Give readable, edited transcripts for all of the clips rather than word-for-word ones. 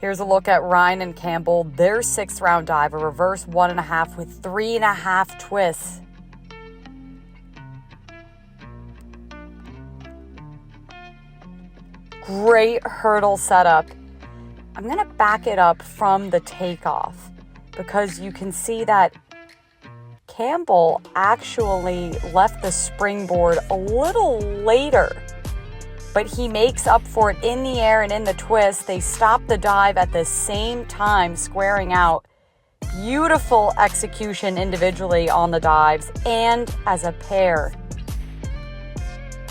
Here's a look at Ryan and Campbell, their 6th round dive, a reverse 1.5 with 3.5 twists. Great hurdle setup. I'm going to back it up from the takeoff because you can see that Campbell actually left the springboard a little later, but he makes up for it in the air and in the twist. They stop the dive at the same time, squaring out. Beautiful execution individually on the dives and as a pair.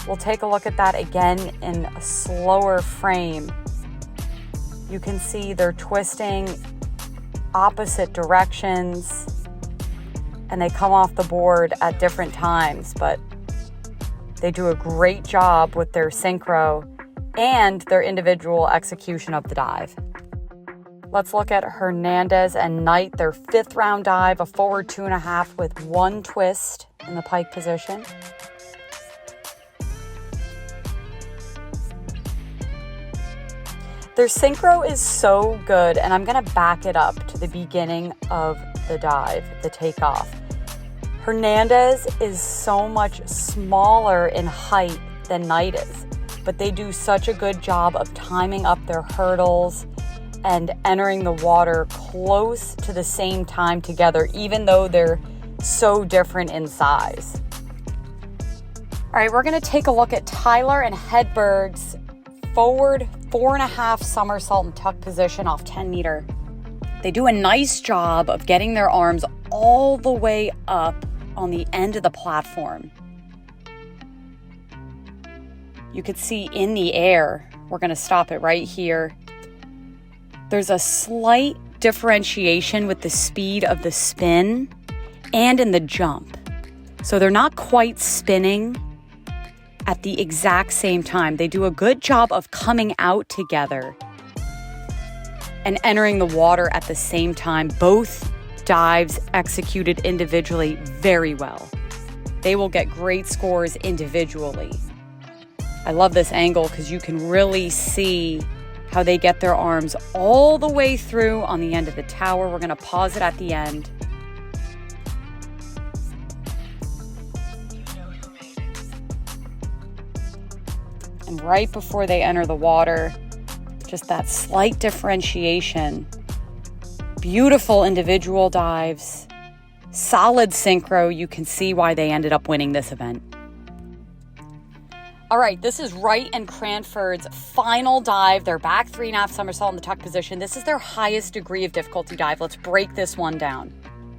We'll take a look at that again in a slower frame. You can see they're twisting opposite directions and they come off the board at different times, but they do a great job with their synchro and their individual execution of the dive. Let's look at Hernandez and Knight, their 5th round dive, a forward 2.5 with 1 twist in the pike position. Their synchro is so good, and I'm going to back it up to the beginning of the dive, the takeoff. Hernandez is so much smaller in height than Knight is, but they do such a good job of timing up their hurdles and entering the water close to the same time together, even though they're so different in size. All right, we're going to take a look at Tyler and Hedberg's forward 4.5 somersault and tuck position off 10 meter. They do a nice job of getting their arms all the way up on the end of the platform. You could see in the air, we're going to stop it right here. There's a slight differentiation with the speed of the spin and in the jump. So they're not quite spinning at the exact same time. They do a good job of coming out together and entering the water at the same time. Both dives executed individually very well. They will get great scores individually. I love this angle because you can really see how they get their arms all the way through on the end of the tower. We're going to pause it at the end. And right before they enter the water, just that slight differentiation. Beautiful individual dives, solid synchro. You can see why they ended up winning this event. All right, this is Wright and Cranford's final dive. They're back 3.5 somersault in the tuck position. This is their highest degree of difficulty dive. Let's break this one down.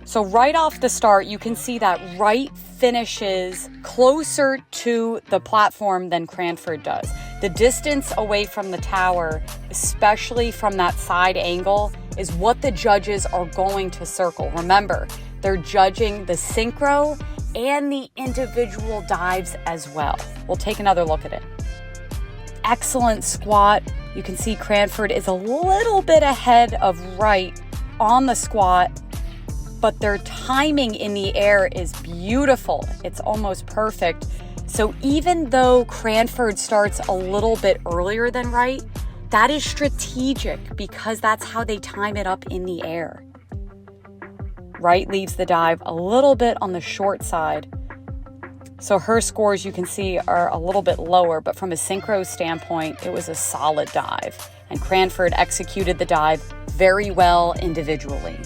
So right off the start, you can see that Wright finishes closer to the platform than Cranford does. The distance away from the tower, especially from that side angle, is what the judges are going to circle. Remember, they're judging the synchro and the individual dives as well. We'll take another look at it. Excellent squat. You can see Cranford is a little bit ahead of Wright on the squat, but their timing in the air is beautiful. It's almost perfect. So even though Cranford starts a little bit earlier than Wright, that is strategic because that's how they time it up in the air. Wright leaves the dive a little bit on the short side. So her scores, you can see, are a little bit lower, but from a synchro standpoint, it was a solid dive. And Cranford executed the dive very well individually.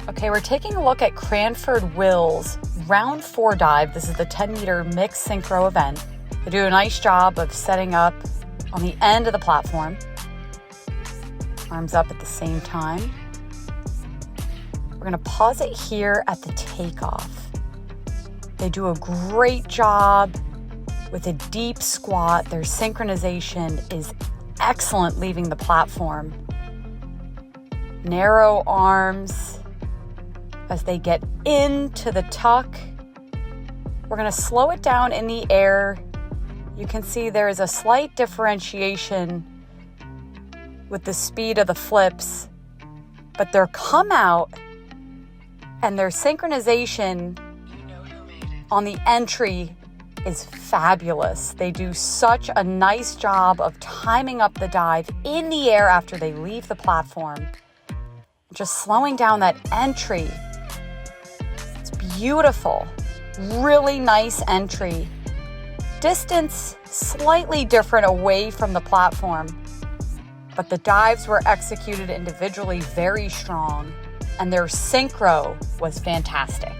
Okay, we're taking a look at Cranford Will's round 4 dive. This is the 10-meter mixed synchro event. They do a nice job of setting up on the end of the platform. Arms up at the same time. We're going to pause it here at the takeoff. They do a great job with a deep squat. Their synchronization is excellent leaving the platform. Narrow arms as they get into the tuck. We're going to slow it down in the air. You can see there is a slight differentiation with the speed of the flips, but their come out and their synchronization on the entry is fabulous. They do such a nice job of timing up the dive in the air after they leave the platform. Just slowing down that entry. It's beautiful. Really nice entry. Distance slightly different away from the platform, but the dives were executed individually very strong, and their synchro was fantastic.